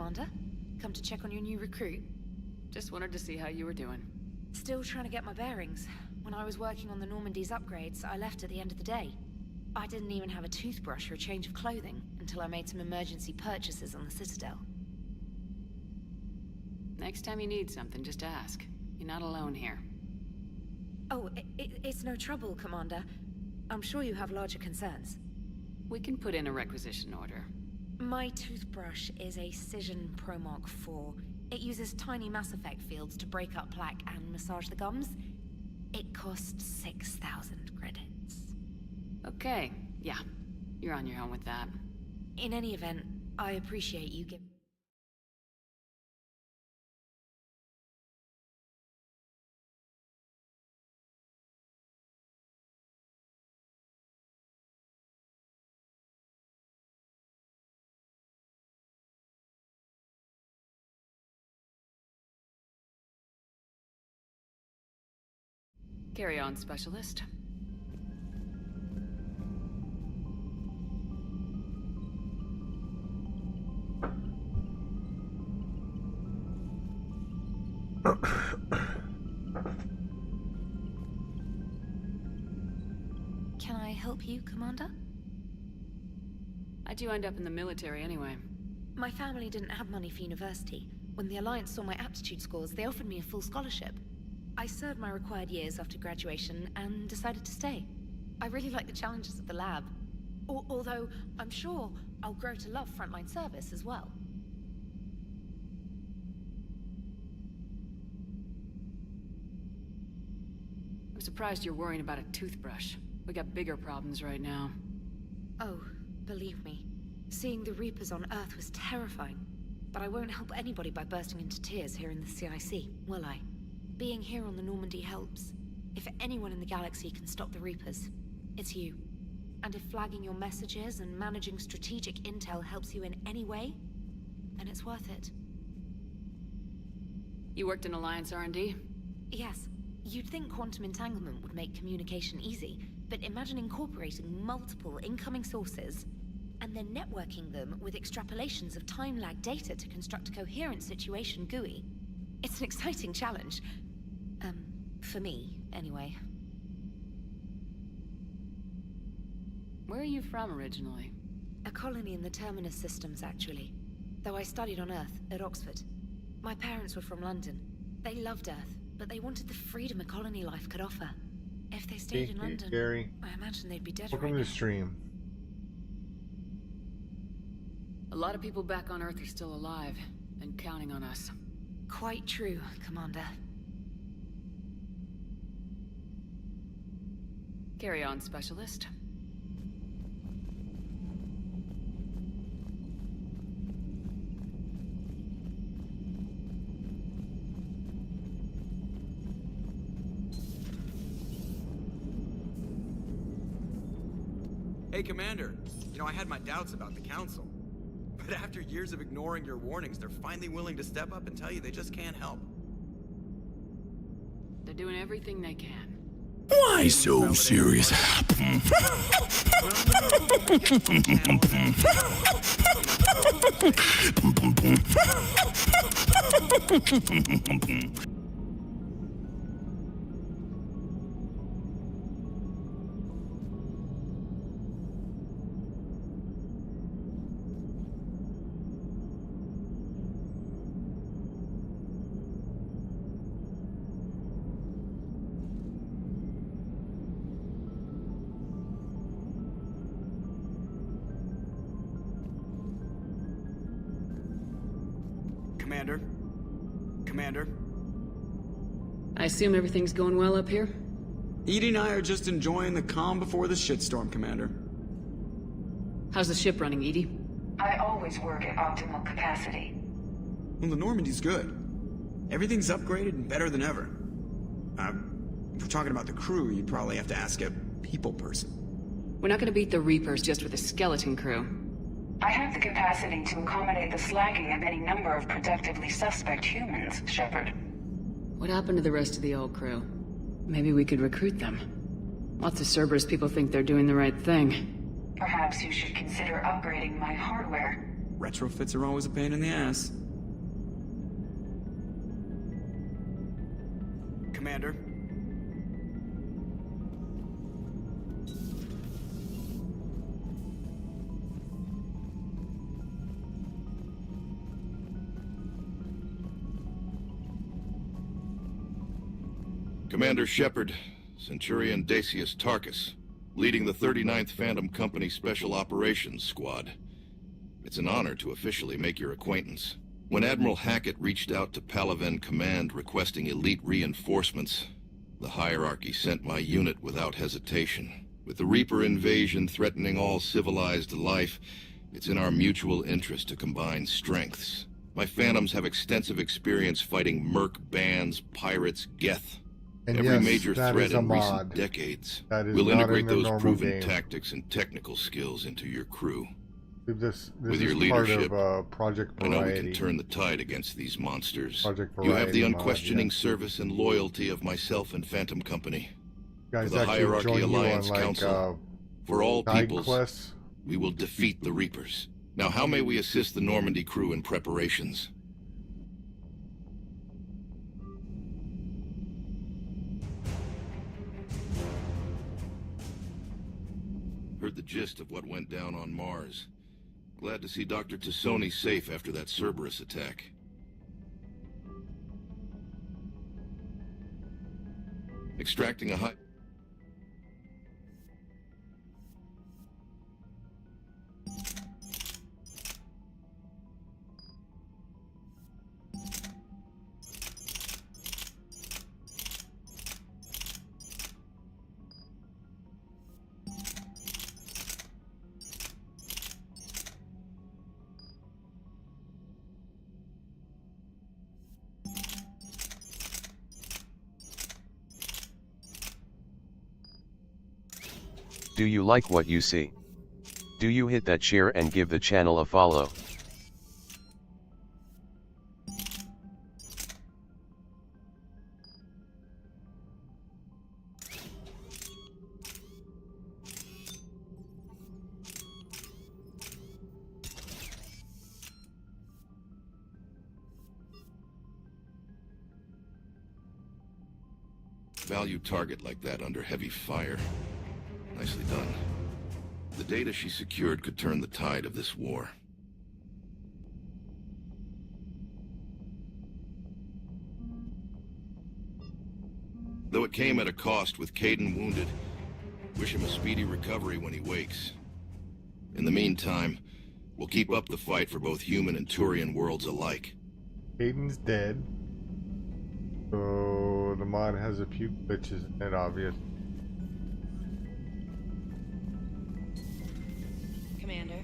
Commander. Come to check on your new recruit. Just wanted to see how you were doing. Still trying to get my bearings. When I was working on the Normandy's upgrades, I left at the end of the day. I didn't even have a toothbrush or a change of clothing until I made some emergency purchases on the Citadel. Next time you need something, just ask. You're not alone here. Oh, it's no trouble, Commander. I'm sure you have larger concerns. We can put in a requisition order. My toothbrush is a Cision Pro Mark IV. It uses tiny Mass Effect fields to break up plaque and massage the gums. It costs 6,000 credits. Okay, yeah. You're on your own with that. In any event, I appreciate you giving... Carry on, Specialist. Can I help you, Commander? How'd you end up in the military anyway? My family didn't have money for university. When the Alliance saw my aptitude scores, they offered me a full scholarship. I served my required years after graduation and decided to stay. I really like the challenges of the lab. Although, I'm sure I'll grow to love frontline service as well. I'm surprised you're worrying about a toothbrush. We got bigger problems right now. Oh, believe me. Seeing the Reapers on Earth was terrifying. But I won't help anybody by bursting into tears here in the CIC, will I? Being here on the Normandy helps. If anyone in the galaxy can stop the Reapers, it's you. And if flagging your messages and managing strategic intel helps you in any way, then it's worth it. You worked in Alliance R&D? Yes. You'd think quantum entanglement would make communication easy, but imagine incorporating multiple incoming sources and then networking them with extrapolations of time-lag data to construct a coherent situation GUI. It's an exciting challenge. For me, anyway. Where are you from originally? A colony in the Terminus systems, actually. Though I studied on Earth, at Oxford. My parents were from London. They loved Earth, but they wanted the freedom a colony life could offer. If they stayed in London, Gary. I imagine they'd be dead Welcome right to now. the stream. A lot of people back on Earth are still alive, and counting on us. Quite true, Commander. Carry on, Specialist. Hey, Commander. You know, I had my doubts about the Council. But after years of ignoring your warnings, they're finally willing to step up and tell you they just can't help. They're doing everything they can. Why so serious? Commander? I assume everything's going well up here? EDI and I are just enjoying the calm before the shitstorm, Commander. How's the ship running, Edie? I always work at optimal capacity. Well, the Normandy's good. Everything's upgraded and better than ever. If we're talking about the crew, you'd probably have to ask a people person. We're not gonna beat the Reapers just with a skeleton crew. I have the capacity to accommodate the slacking of any number of productively suspect humans, Shepard. What happened to the rest of the old crew? Maybe we could recruit them. Lots of Cerberus people think they're doing the right thing. Perhaps you should consider upgrading my hardware. Retrofits are always a pain in the ass. Commander. Commander Shepard, Centurion Dacius Tarkus, leading the 39th Phantom Company Special Operations Squad. It's an honor to officially make your acquaintance. When Admiral Hackett reached out to Palaven Command requesting elite reinforcements, the hierarchy sent my unit without hesitation. With the Reaper invasion threatening all civilized life, it's in our mutual interest to combine strengths. My Phantoms have extensive experience fighting merc bands, pirates, Geth. And Every yes, major that threat is a in recent mod. decades. That is We'll not integrate in the those normal proven game. tactics and technical skills into your crew. This With is your part leadership, of Project I know we Variety. can turn the tide against these monsters. Project You have Variety the mod, unquestioning yeah. service and loyalty of myself and Phantom Company. Guys For the actually Hierarchy join you Alliance on like Council, for all side peoples, quests. we will defeat the Reapers. Now, how may we assist the Normandy crew in preparations? Heard the gist of what went down on Mars. Glad to see Dr. Tassoni safe after that Cerberus attack. Extracting a high... Do you like what you see? Do you hit that share and give the channel a follow? Value target like that under heavy fire. Nicely done. The data she secured could turn the tide of this war. Though it came at a cost with Caden wounded, wish him a speedy recovery when he wakes. In the meantime, we'll keep up the fight for both human and Turian worlds alike. Hayden's dead. So the mod has a few glitches in it, obvious. Commander.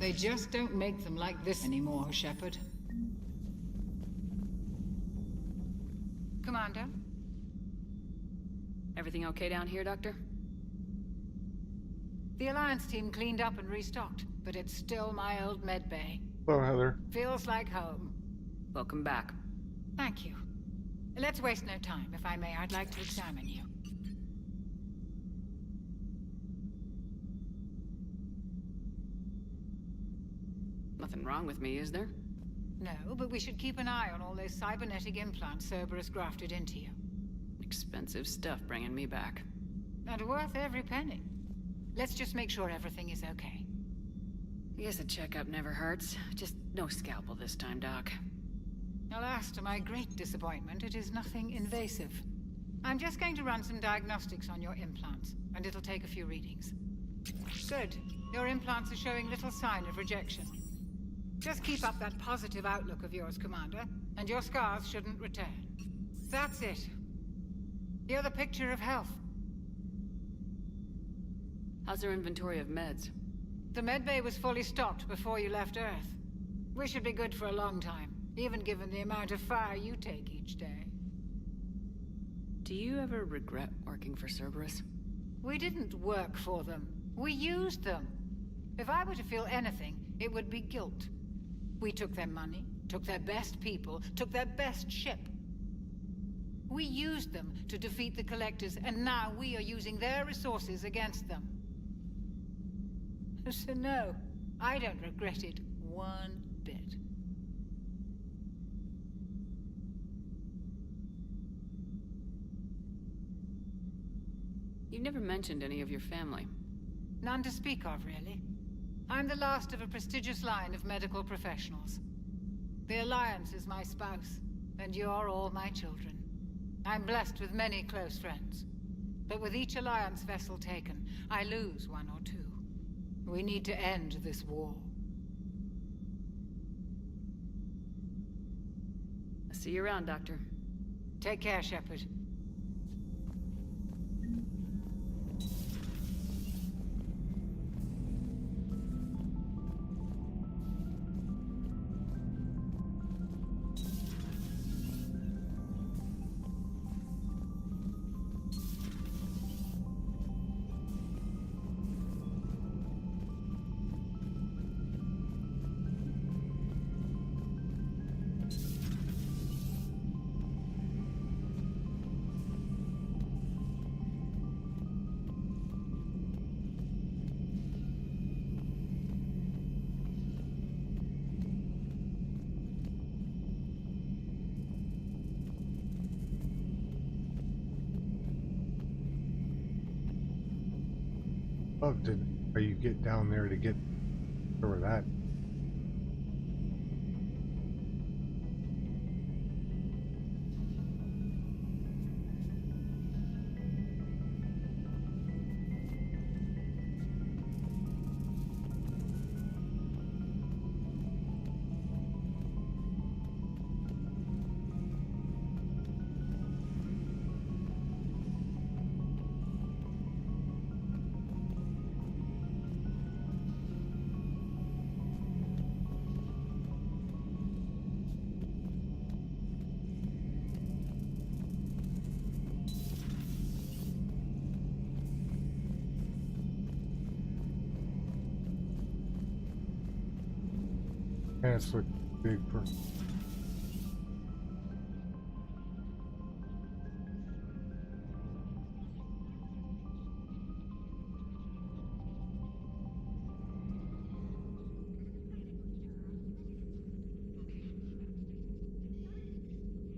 They just don't make them like this anymore, Shepard. Commander? Everything okay down here, Doctor? The Alliance team cleaned up and restocked, but it's still my old med bay. Hello, Heather. Feels like home. Welcome back. Thank you. Let's waste no time. If I may, I'd like to examine you. Nothing wrong with me, is there? No, but we should keep an eye on all those cybernetic implants Cerberus grafted into you. Expensive stuff bringing me back. And worth every penny. Let's just make sure everything is okay. I guess a checkup never hurts. Just no scalpel this time, Doc. Alas, to my great disappointment, it is nothing invasive. I'm just going to run some diagnostics on your implants, and it'll take a few readings. Good. Your implants are showing little sign of rejection. Just keep up that positive outlook of yours, Commander, and your scars shouldn't return. That's it. You're the picture of health. How's our inventory of meds? The medbay was fully stocked before you left Earth. We should be good for a long time, even given the amount of fire you take each day. Do you ever regret working for Cerberus? We didn't work for them. We used them. If I were to feel anything, it would be guilt. We took their money, took their best people, took their best ship. We used them to defeat the Collectors, and now we are using their resources against them. So no, I don't regret it one bit. You never mentioned any of your family. None to speak of, really. I'm the last of a prestigious line of medical professionals. The Alliance is my spouse, and you're all my children. I'm blessed with many close friends. But with each Alliance vessel taken, I lose one or two. We need to end this war. I'll see you around, Doctor. Take care, Shepard. Oh, are you get down there to get over that? Pants look big for.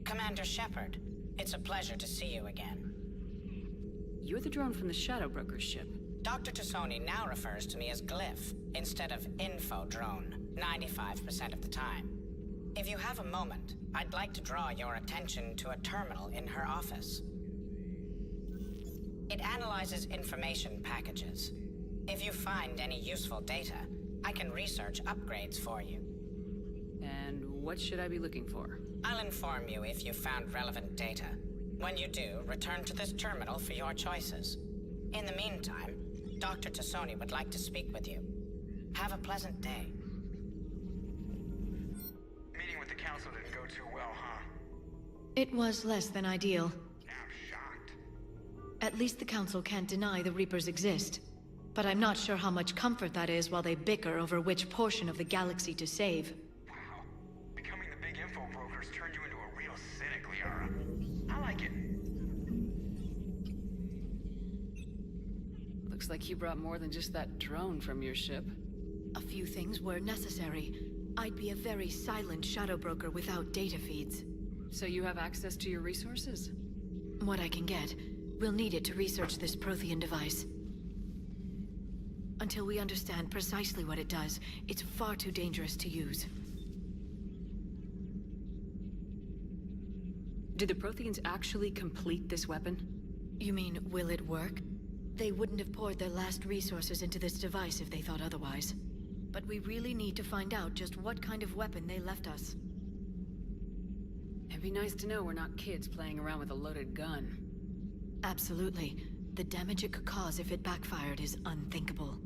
Commander Shepard, it's a pleasure to see you again. You're the drone from the Shadow Broker's ship. Dr. Tassoni now refers to me as Glyph instead of Info Drone, 95% of the time. If you have a moment, I'd like to draw your attention to a terminal in her office. It analyzes information packages. If you find any useful data, I can research upgrades for you. And what should I be looking for? I'll inform you if you've found relevant data. When you do, return to this terminal for your choices. In the meantime, Dr. Tassoni would like to speak with you. Have a pleasant day. It was less than ideal. Yeah, I'm shocked. At least the Council can't deny the Reapers exist. But I'm not sure how much comfort that is while they bicker over which portion of the galaxy to save. Wow. Becoming the big info broker's turned you into a real cynic, Liara. I like it. Looks like you brought more than just that drone from your ship. A few things were necessary. I'd be a very silent shadow broker without data feeds. So you have access to your resources? What I can get. We'll need it to research this Prothean device. Until we understand precisely what it does, it's far too dangerous to use. Did the Protheans actually complete this weapon? You mean, will it work? They wouldn't have poured their last resources into this device if they thought otherwise. But we really need to find out just what kind of weapon they left us. It'd be nice to know we're not kids playing around with a loaded gun. Absolutely. The damage it could cause if it backfired is unthinkable.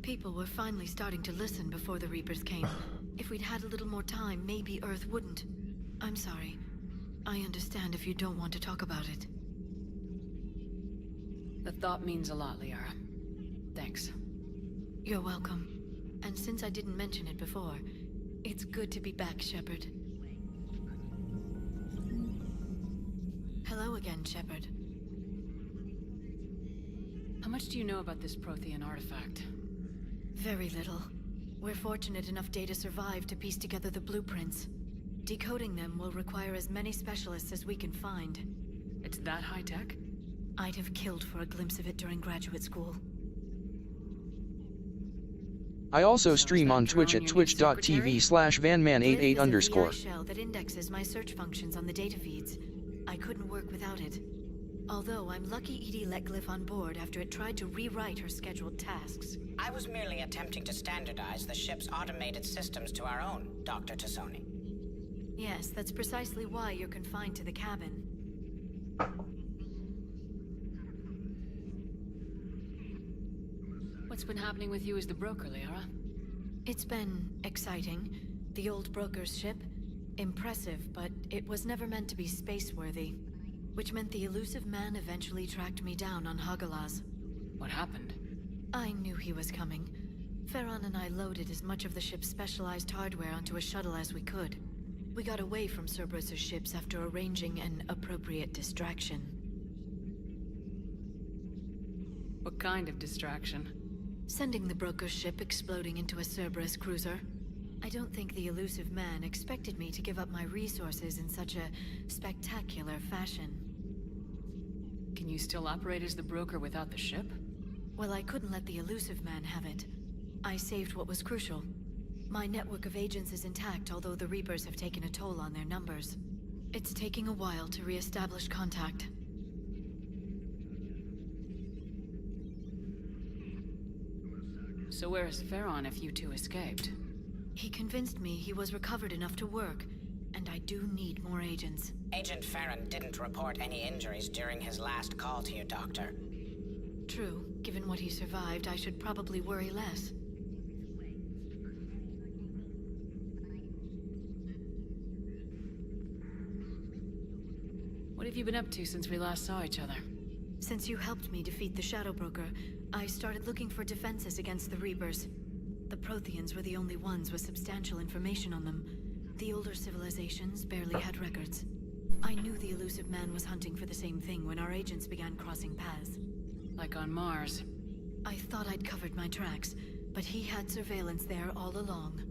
People were finally starting to listen before the Reapers came. If we'd had a little more time, maybe Earth wouldn't. I'm sorry. I understand if you don't want to talk about it. The thought means a lot, Liara. Thanks. You're welcome. And since I didn't mention it before, it's good to be back, Shepard. Hello again, Shepard. How much do you know about this Prothean artifact? Very little. We're fortunate enough Data survived to piece together the blueprints. Decoding them will require as many specialists as we can find. It's that high-tech? I'd have killed for a glimpse of it during graduate school. I also stream on Twitch at twitch.tv/vanman88_. shell that indexes my search functions on the data feeds. I couldn't work without it. Although I'm lucky Edie let Glyph on board after it tried to rewrite her scheduled tasks. I was merely attempting to standardize the ship's automated systems to our own, Dr. Tassoni. Yes, that's precisely why you're confined to the cabin. What's been happening with you as the broker, Liara? It's been exciting. The old broker's ship? Impressive, but it was never meant to be space-worthy. Which meant the elusive man eventually tracked me down on Hagalaz. What happened? I knew he was coming. Farron and I loaded as much of the ship's specialized hardware onto a shuttle as we could. We got away from Cerberus's ships after arranging an appropriate distraction. What kind of distraction? Sending the broker's ship exploding into a Cerberus cruiser. I don't think the elusive man expected me to give up my resources in such a spectacular fashion. Can you still operate as the broker without the ship? Well, I couldn't let the elusive man have it. I saved what was crucial. My network of agents is intact, although the Reapers have taken a toll on their numbers. It's taking a while to re-establish contact. So where is Farron if you two escaped? He convinced me he was recovered enough to work, and I do need more agents. Agent Farron didn't report any injuries during his last call to you, Doctor. True. Given what he survived, I should probably worry less. What have you been up to since we last saw each other? Since you helped me defeat the Shadow Broker, I started looking for defenses against the Reapers. The Protheans were the only ones with substantial information on them. The older civilizations barely had records. I knew the elusive man was hunting for the same thing when our agents began crossing paths. Like on Mars. I thought I'd covered my tracks, but he had surveillance there all along.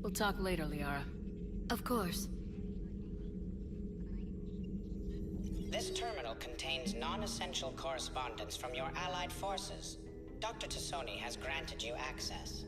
We'll talk later, Liara. Of course. This terminal contains non-essential correspondence from your allied forces. Dr. Tassoni has granted you access.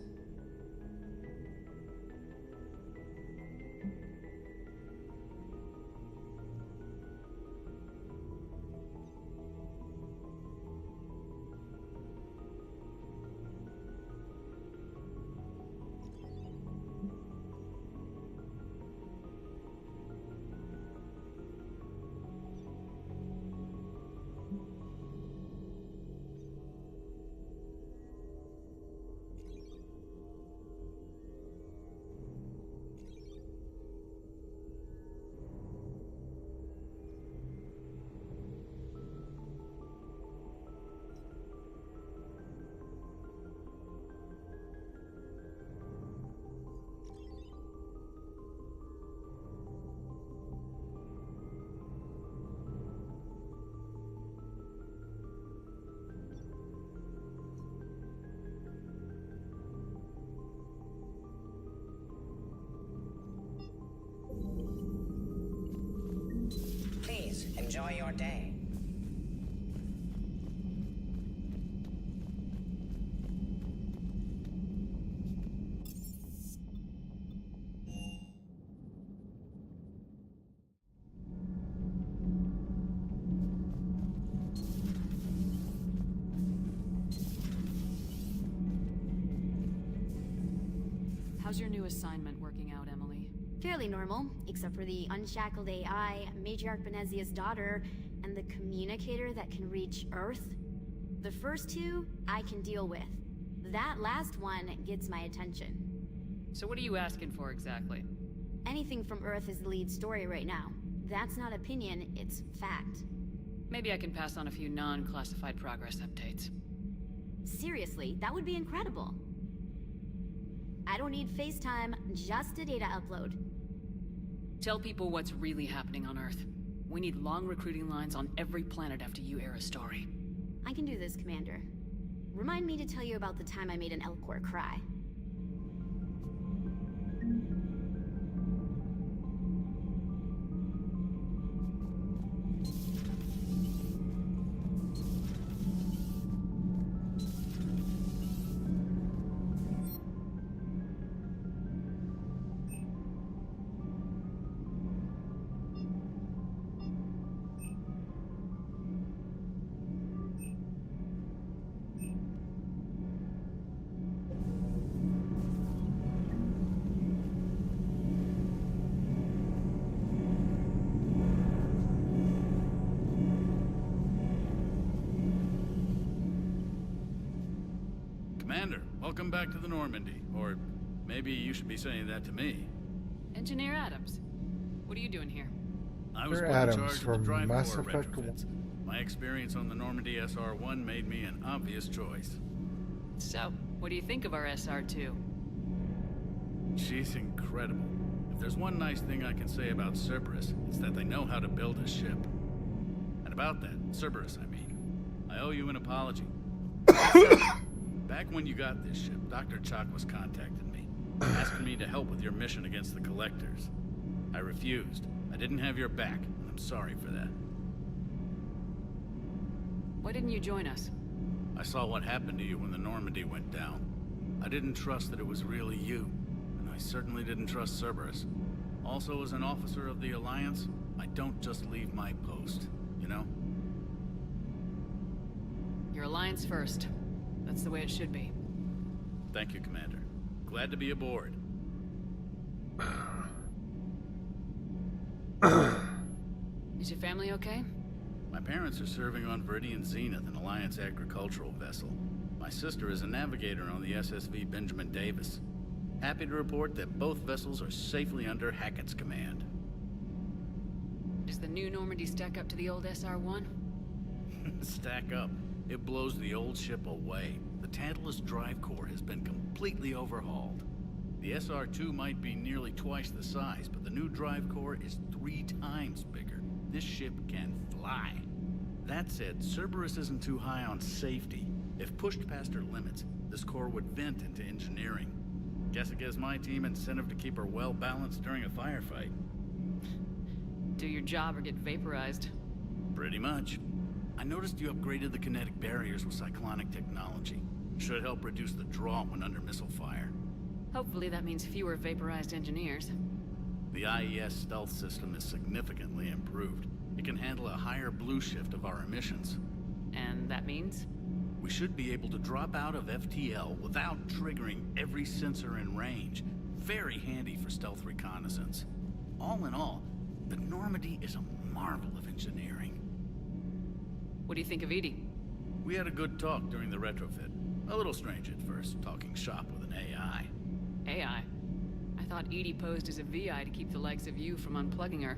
Enjoy your day. How's your new assignment working out, Emily? Fairly normal, except for the unshackled AI, Matriarch Benezia's daughter, and the communicator that can reach Earth. The first two, I can deal with. That last one gets my attention. So what are you asking for exactly? Anything from Earth is the lead story right now. That's not opinion, it's fact. Maybe I can pass on a few non-classified progress updates. Seriously, that would be incredible. I don't need FaceTime, just a data upload. Tell people what's really happening on Earth. We need long recruiting lines on every planet after you air a story. I can do this, Commander. Remind me to tell you about the time I made an Elcor cry. Commander, welcome back to the Normandy. Or maybe you should be saying that to me. Engineer Adams, what are you doing here? I was put in charge of the drive core retrofits. My experience on the Normandy SR-1 made me an obvious choice. So, what do you think of our SR-2? She's incredible. If there's one nice thing I can say about Cerberus, it's that they know how to build a ship. And about that, Cerberus, I mean, I owe you an apology. Back when you got this ship, Dr. Chakwas contacted me, asking me to help with your mission against the Collectors. I refused. I didn't have your back, and I'm sorry for that. Why didn't you join us? I saw what happened to you when the Normandy went down. I didn't trust that it was really you, and I certainly didn't trust Cerberus. Also, as an officer of the Alliance, I don't just leave my post, you know? Your Alliance first. That's the way it should be. Thank you, Commander. Glad to be aboard. Is your family okay? My parents are serving on Viridian Zenith, an Alliance agricultural vessel. My sister is a navigator on the SSV Benjamin Davis. Happy to report that both vessels are safely under Hackett's command. Does the new Normandy stack up to the old SR-1? Stack up. It blows the old ship away. The Tantalus drive core has been completely overhauled. The SR-2 might be nearly twice the size, but the new drive core is 3 times bigger. This ship can fly. That said, Cerberus isn't too high on safety. If pushed past her limits, this core would vent into engineering. Guess it gives my team incentive to keep her well balanced during a firefight. Do your job or get vaporized. Pretty much. I noticed you upgraded the kinetic barriers with cyclonic technology. Should help reduce the draw when under missile fire. Hopefully that means fewer vaporized engineers. The IES stealth system is significantly improved. It can handle a higher blue shift of our emissions. And that means? We should be able to drop out of FTL without triggering every sensor in range. Very handy for stealth reconnaissance. All in all, the Normandy is a marvel of engineering. What do you think of Edie? We had a good talk during the retrofit. A little strange at first, talking shop with an AI. AI? I thought Edie posed as a VI to keep the likes of you from unplugging her.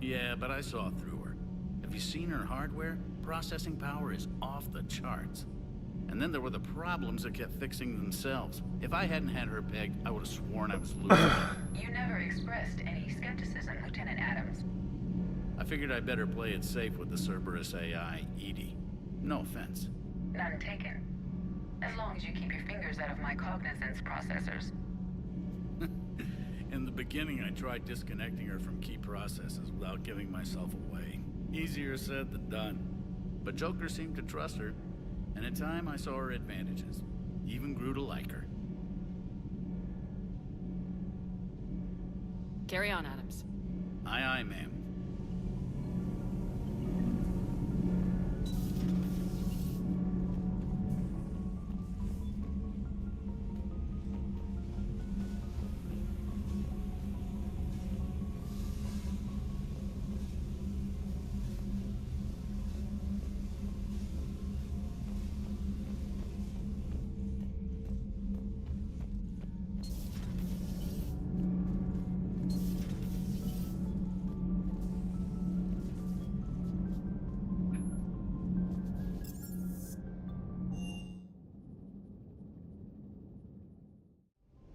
Yeah, but I saw through her. Have you seen her hardware? Processing power is off the charts. And then there were the problems that kept fixing themselves. If I hadn't had her pegged, I would have sworn I was losing it. You never expressed any skepticism, Lieutenant Adams. I figured I'd better play it safe with the Cerberus AI, Edie. No offense. None taken. As long as you keep your fingers out of my cognizance processors. In the beginning, I tried disconnecting her from key processes without giving myself away. Easier said than done. But Joker seemed to trust her, and in time I saw her advantages. Even grew to like her. Carry on, Adams. Aye, aye, ma'am.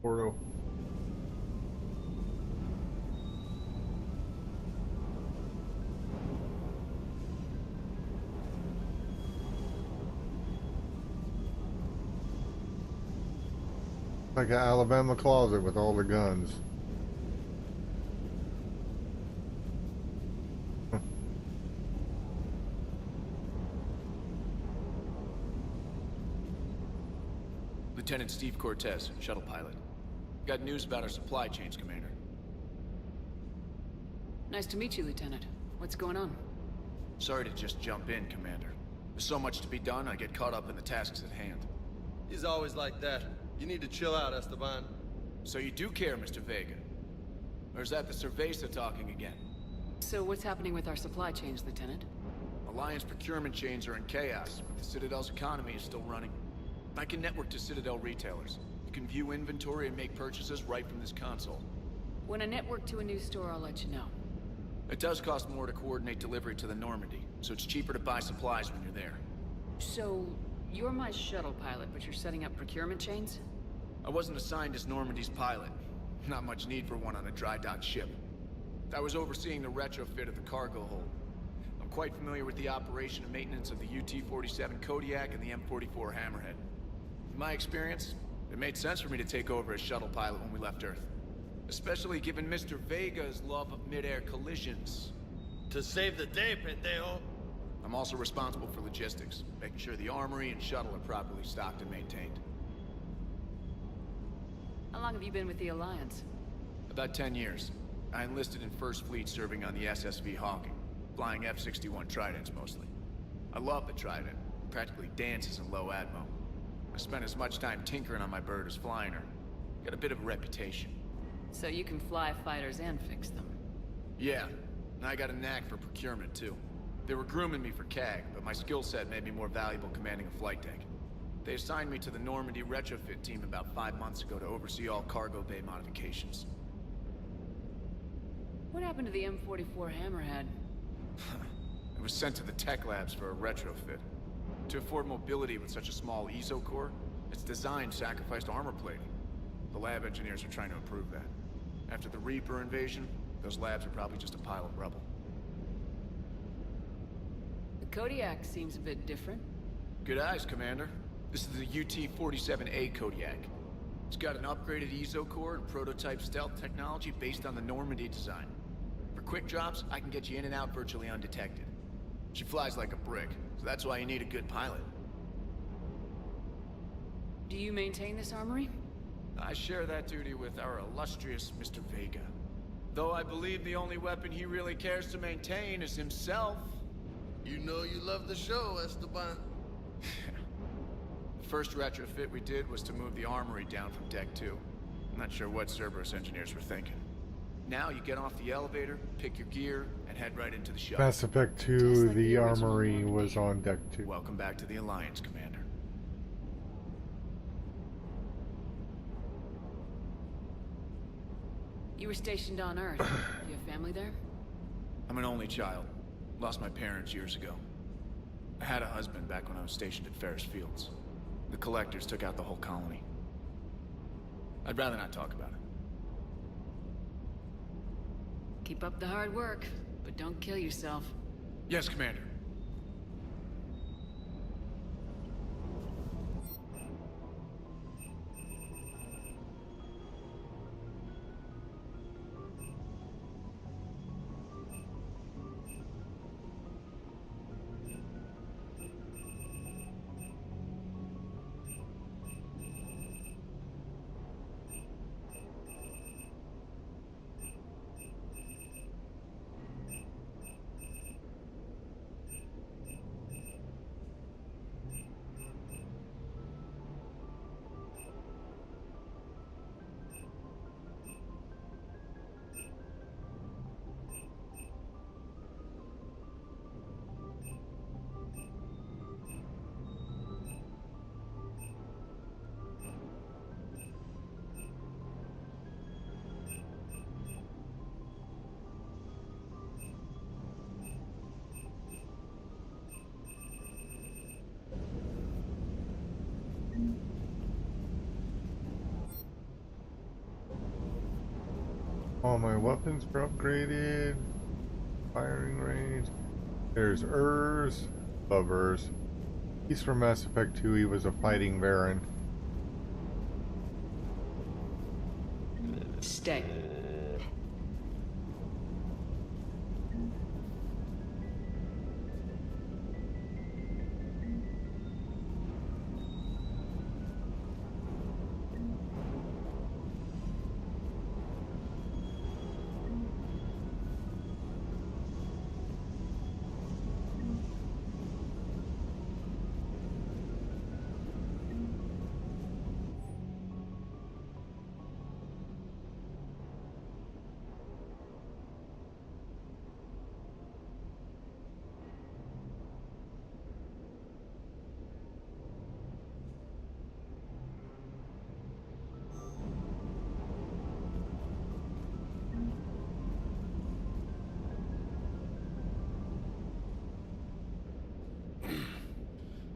Portal. Like an Alabama closet with all the guns. Lieutenant Steve Cortez, shuttle pilot. Got news about our supply chains, Commander. Nice to meet you, Lieutenant. What's going on? Sorry to just jump in, Commander. There's so much to be done, I get caught up in the tasks at hand. He's always like that. You need to chill out, Esteban. So you do care, Mr. Vega? Or is that the Cerveza talking again? So what's happening with our supply chains, Lieutenant? Alliance procurement chains are in chaos, but the Citadel's economy is still running. I can network to Citadel retailers. You can view inventory and make purchases right from this console. When I network to a new store, I'll let you know. It does cost more to coordinate delivery to the Normandy, so it's cheaper to buy supplies when you're there. So, you're my shuttle pilot, but you're setting up procurement chains? I wasn't assigned as Normandy's pilot. Not much need for one on a dry dock ship. I was overseeing the retrofit of the cargo hold. I'm quite familiar with the operation and maintenance of the UT-47 Kodiak and the M44 Hammerhead. In my experience, it made sense for me to take over as shuttle pilot when we left Earth. Especially given Mr. Vega's love of mid-air collisions. To save the day, pendejo. I'm also responsible for logistics, making sure the armory and shuttle are properly stocked and maintained. How long have you been with the Alliance? About 10 years. I enlisted in First Fleet serving on the SSV Hawking, flying F-61 Tridents mostly. I love the Trident. It practically dances in low atmo. I spent as much time tinkering on my bird as flying her. Got a bit of a reputation. So you can fly fighters and fix them? Yeah, and I got a knack for procurement too. They were grooming me for CAG, but my skill set made me more valuable commanding a flight deck. They assigned me to the Normandy retrofit team about 5 months ago to oversee all cargo bay modifications. What happened to the M44 Hammerhead? It was sent to the tech labs for a retrofit. To afford mobility with such a small ESO core, its design sacrificed armor plating. The lab engineers are trying to improve that. After the Reaper invasion, those labs are probably just a pile of rubble. The Kodiak seems a bit different. Good eyes, Commander. This is the UT-47A Kodiak. It's got an upgraded ESO core and prototype stealth technology based on the Normandy design. For quick drops, I can get you in and out virtually undetected. She flies like a brick, so that's why you need a good pilot. Do you maintain this armory? I share that duty with our illustrious Mr. Vega. Though I believe the only weapon he really cares to maintain is himself. You know you love the show, Esteban. The first retrofit we did was to move the armory down from Deck 2. I'm not sure what Cerberus engineers were thinking. Now you get off the elevator, pick your gear, and head right into the shuttle. Mass Effect 2, like the armory was on Deck 2. Welcome back to the Alliance, Commander. You were stationed on Earth. You have family there? I'm an only child. Lost my parents years ago. I had a husband back when I was stationed at Ferris Fields. The Collectors took out the whole colony. I'd rather not talk about it. Keep up the hard work, but don't kill yourself. Yes, Commander. All my weapons are upgraded. Firing range. There's Urs. Love Urs. He's from Mass Effect 2. He was a fighting Baron. Stay.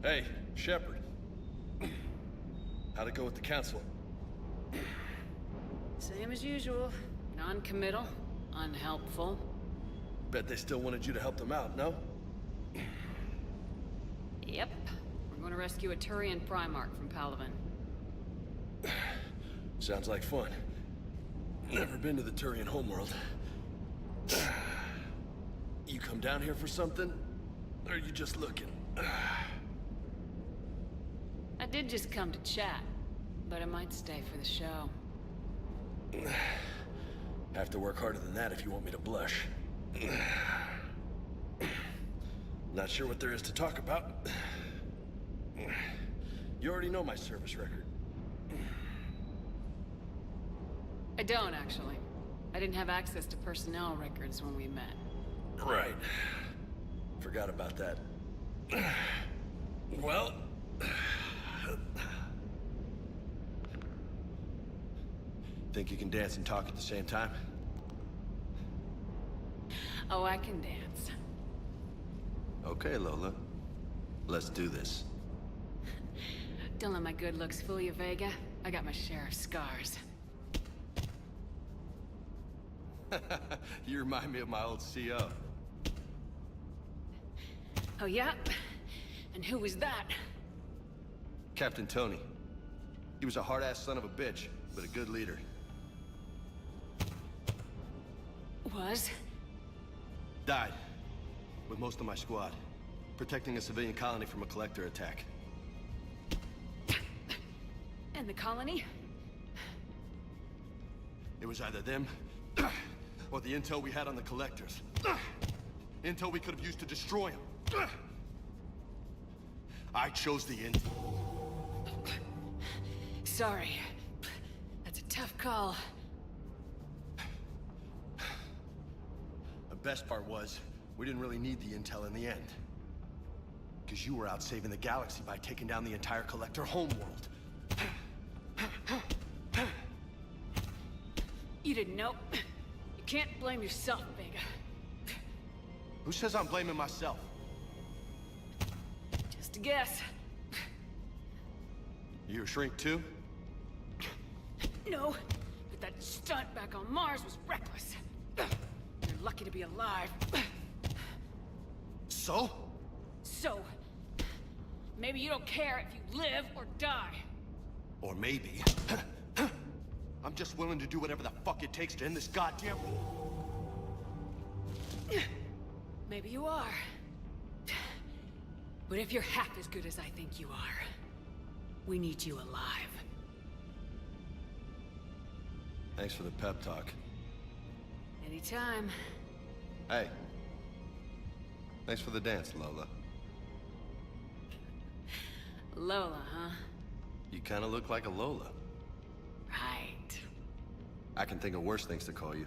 Hey, Shepard. How'd it go with the council? Same as usual. Non-committal, unhelpful. Bet they still wanted you to help them out, no? Yep. We're going to rescue a Turian Primarch from Palaven. Sounds like fun. Never been to the Turian homeworld. You come down here for something? Or are you just looking? I did just come to chat, but I might stay for the show. Have to work harder than that if you want me to blush. Not sure what there is to talk about. You already know my service record. I don't, actually. I didn't have access to personnel records when we met. Right. Forgot about that. Well... Think you can dance and talk at the same time? Oh, I can dance. Okay, Lola. Let's do this. Don't let my good looks fool you, Vega. I got my share of scars. You remind me of my old CO. Oh, yeah? And who was that? Captain Tony. He was a hard-ass son of a bitch, but a good leader. Was? Died. With most of my squad. Protecting a civilian colony from a collector attack. And the colony? It was either them, or the intel we had on the collectors. Intel we could have used to destroy them. I chose the intel. Sorry. That's a tough call. The best part was, we didn't really need the intel in the end. Because you were out saving the galaxy by taking down the entire collector homeworld. You didn't know. You can't blame yourself, Vega. Who says I'm blaming myself? Just a guess. You a shrink too? No, but that stunt back on Mars was reckless. You're lucky to be alive. So? So, maybe you don't care if you live or die. Or maybe... I'm just willing to do whatever the fuck it takes to end this goddamn... Maybe you are. But if you're half as good as I think you are, we need you alive. Thanks for the pep talk. Anytime. Hey. Thanks for the dance, Lola. Lola, huh? You kinda look like a Lola. Right. I can think of worse things to call you.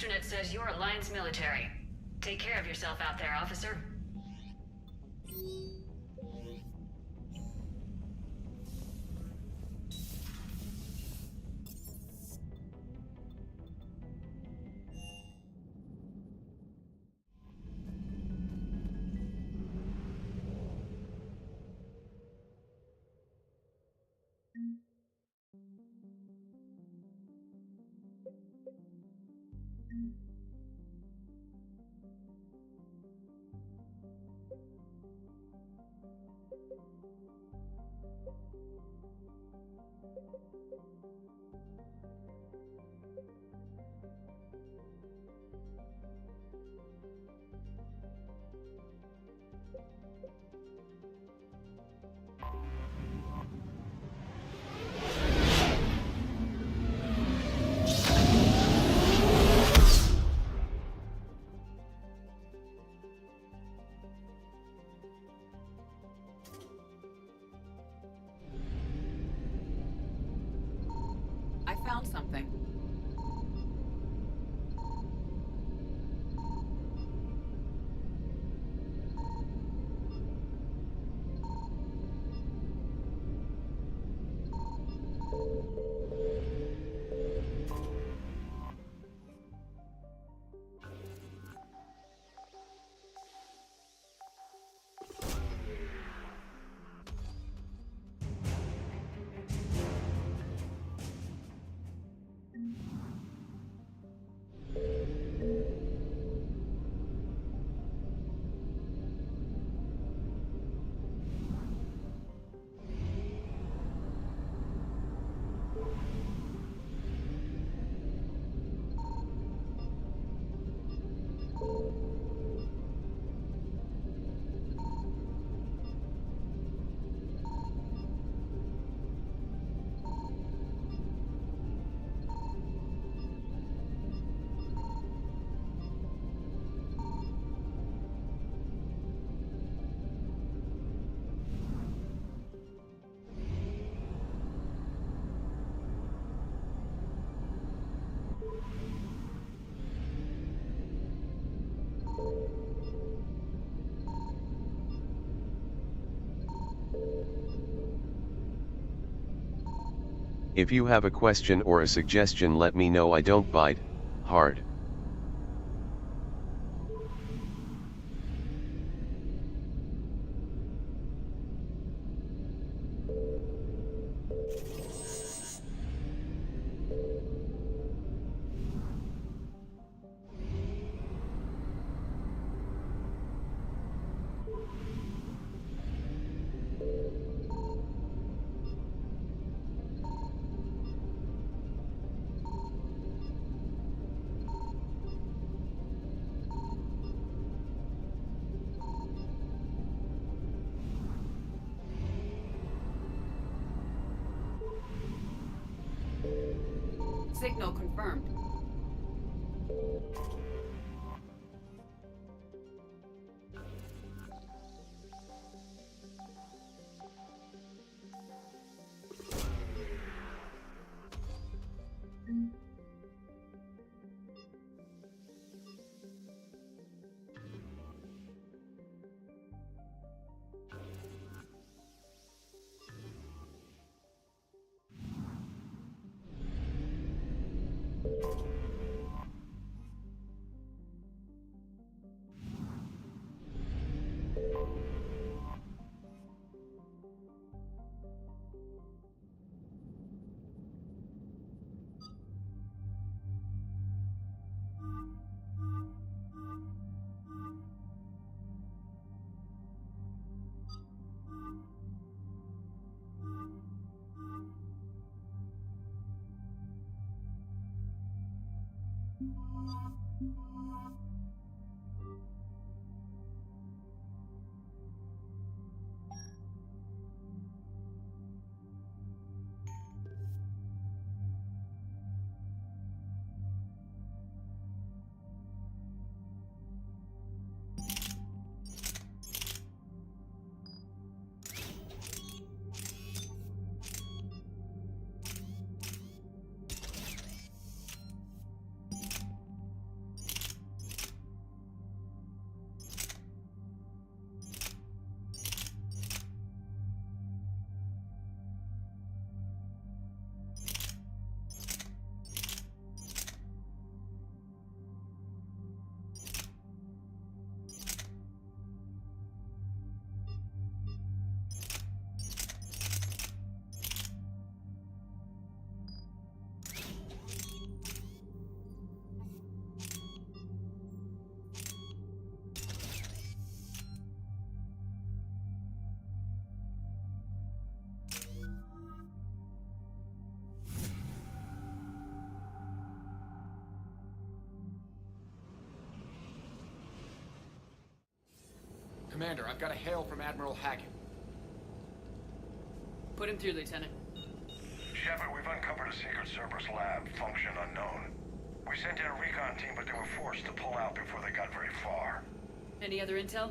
extranet says you're Alliance military. Take care of yourself out there, officer. I found something. If you have a question or a suggestion, let me know. I don't bite hard. Signal confirmed. Commander, I've got a hail from Admiral Hackett. Put him through, Lieutenant. Shepard, we've uncovered a secret Cerberus lab, function unknown. We sent in a recon team, but they were forced to pull out before they got very far. Any other intel?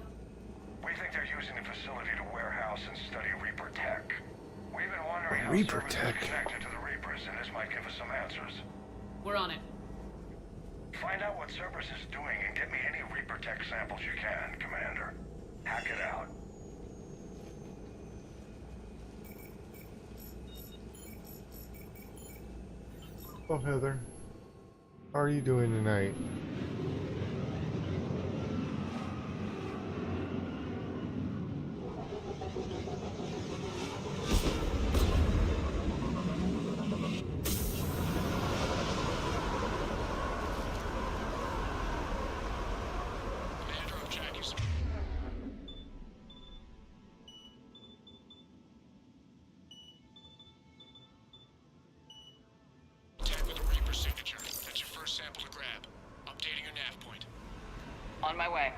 We think they're using the facility to warehouse and study Reaper tech. We've been wondering how Reaper Cerberus tech? is connected to the Reapers, and this might give us some answers. We're on it. Find out what Cerberus is doing and get me any Reaper tech samples you can, Commander. Hack it out. Oh, Heather. How are you doing tonight? On my way.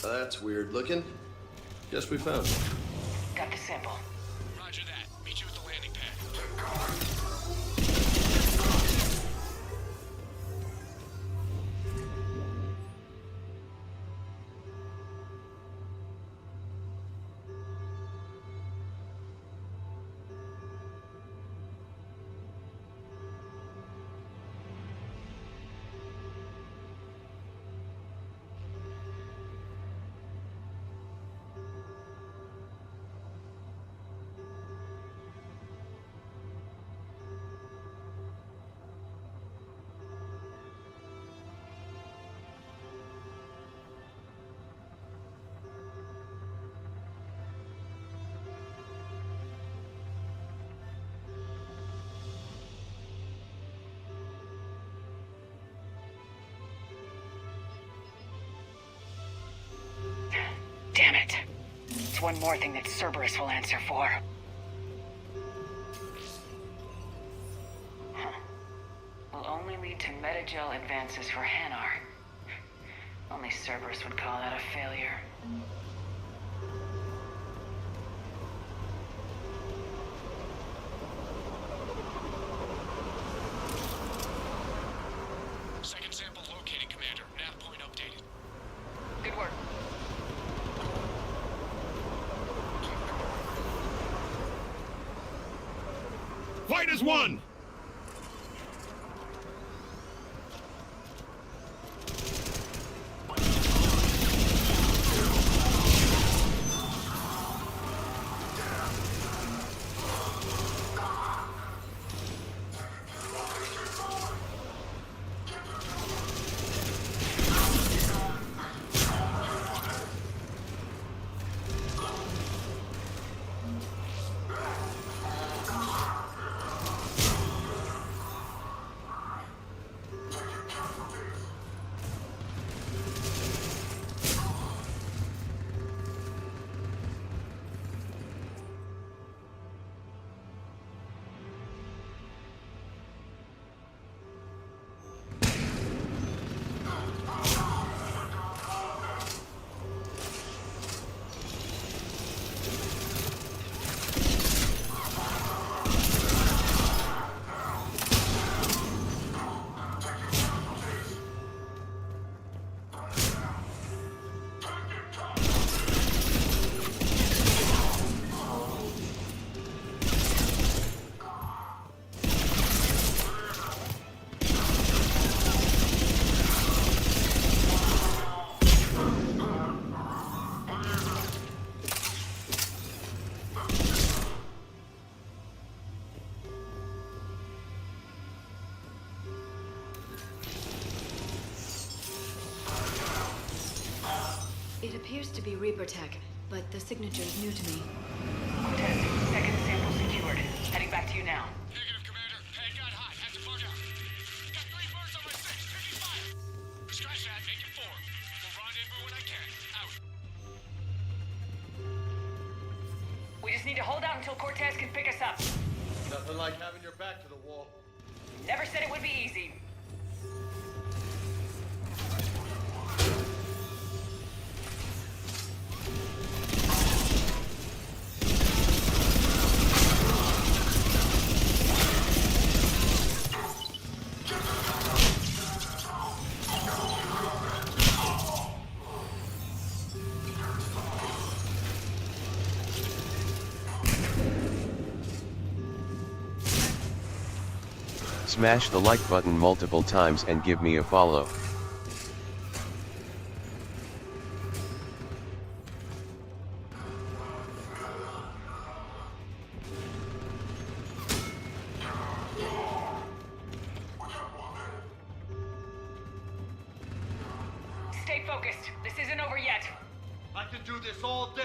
That's weird looking. Guess we found it. Got the sample. Roger that. Meet you at the landing pad. Damn it. It's one more thing that Cerberus will answer for. Huh. Will only lead to metagel advances for Hanar. Only Cerberus would call that a failure. Second sample located, Commander. Nav point updated. Good work. Fight as one! appears to be Reaper tech, but the signature is new to me. Cortez, second sample secured. Heading back to you now. Negative, Commander. Pad got hot. Have to bug out. Got 3 birds on my 6. Picking fire. Scratch that. Make it 4. We'll rendezvous when I can. Out. We just need to hold out until Cortez can pick us up. Nothing like having your back to the wall. Never said it would be easy. Smash the like button multiple times and give me a follow. Stay focused. This isn't over yet. I can do this all day.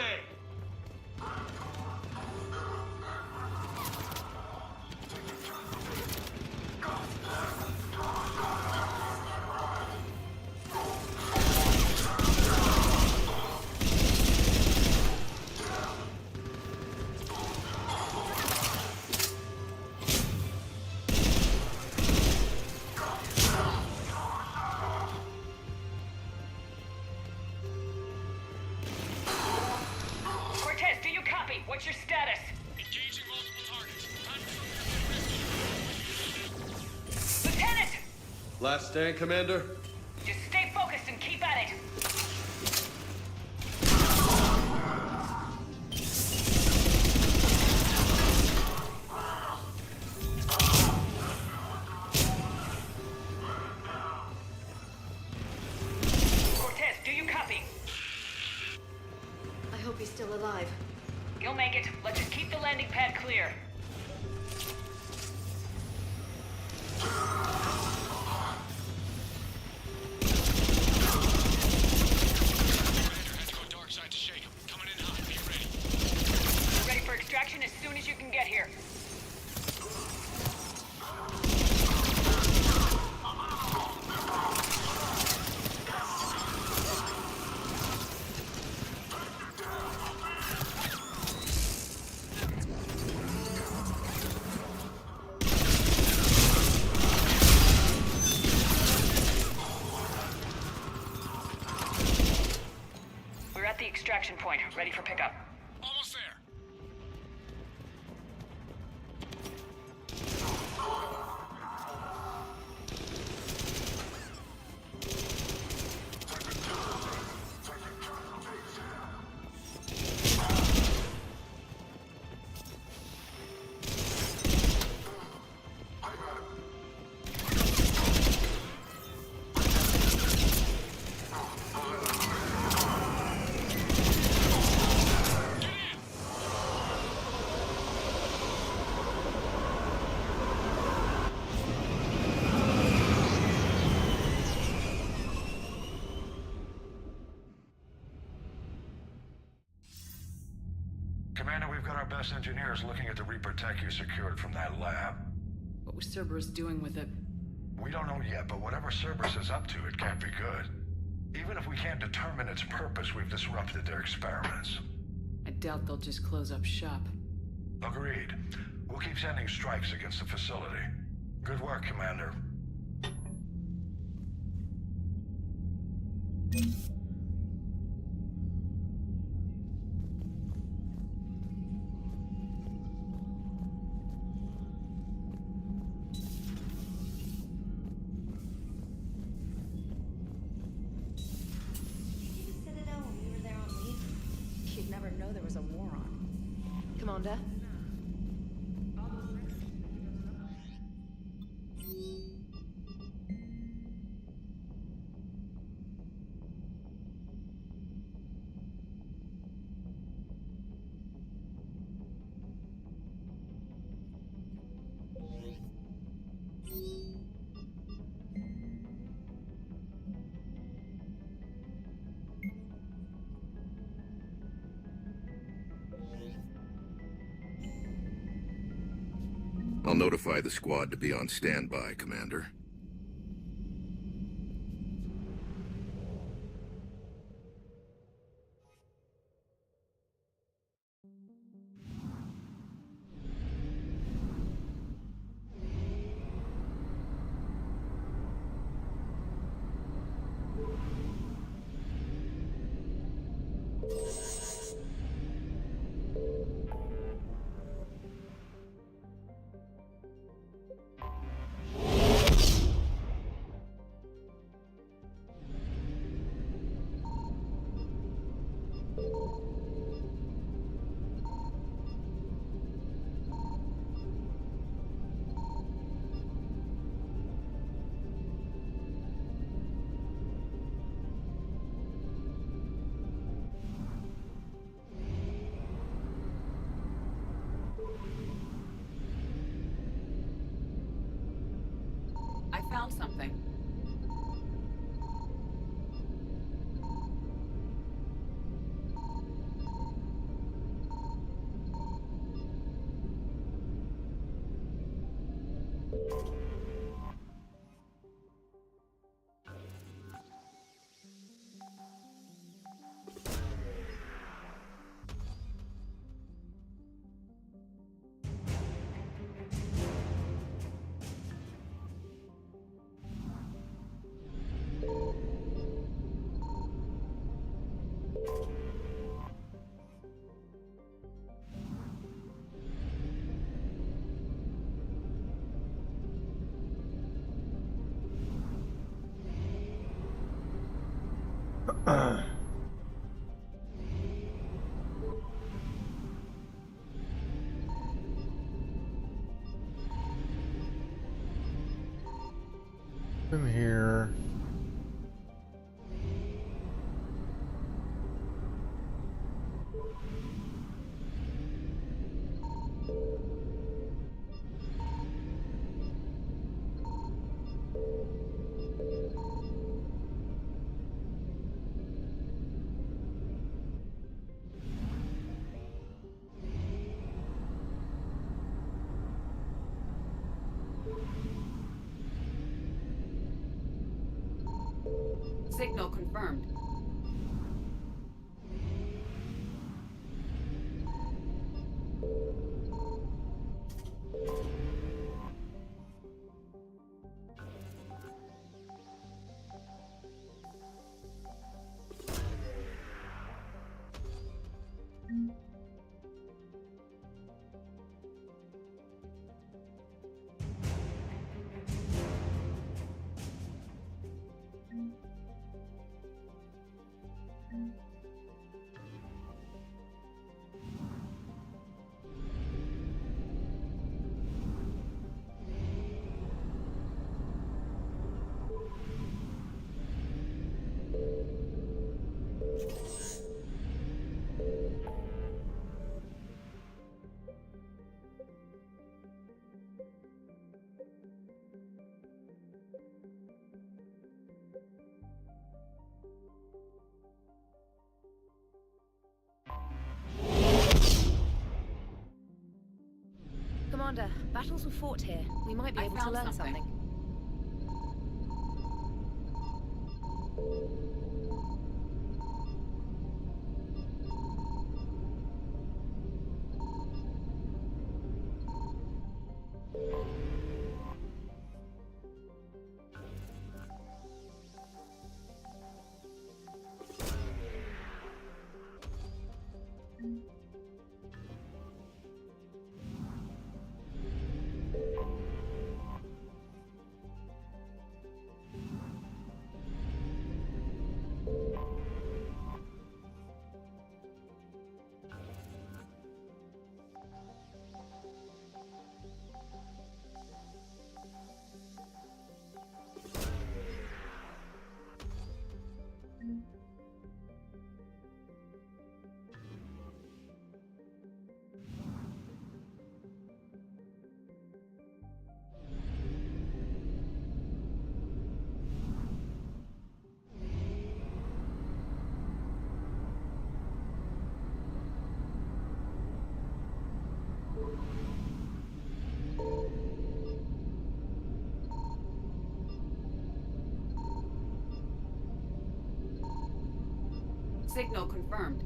Cortez, do you copy? What's your status? Engaging multiple targets. Time to Lieutenant! Last stand, Commander? Just stay focused and keep at it. Cortez, do you copy? I hope he's still alive. You'll make it. Let's just keep the landing pad clear. dark side to shake him. Coming in hot. Be ready. Ready for extraction as soon as you can get here. We're at the extraction point, ready for pickup. Almost there. Commander, we've got our best engineers looking at the Reaper tech you secured from that lab. What was Cerberus doing with it? We don't know yet, but whatever Cerberus is up to, it can't be good. Even if we can't determine its purpose, we've disrupted their experiments. I doubt they'll just close up shop. Agreed. We'll keep sending strikes against the facility. Good work, Commander. Citadel when we were there on leave? You'd never know there was a war on. Commander? I'll notify the squad to be on standby, Commander. I found something. In here. Signal confirmed. Commander, battles were fought here. We might be able to learn something. Signal confirmed.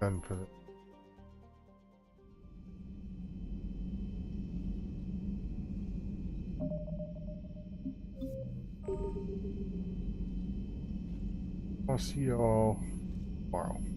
Done for it. I'll see y'all tomorrow.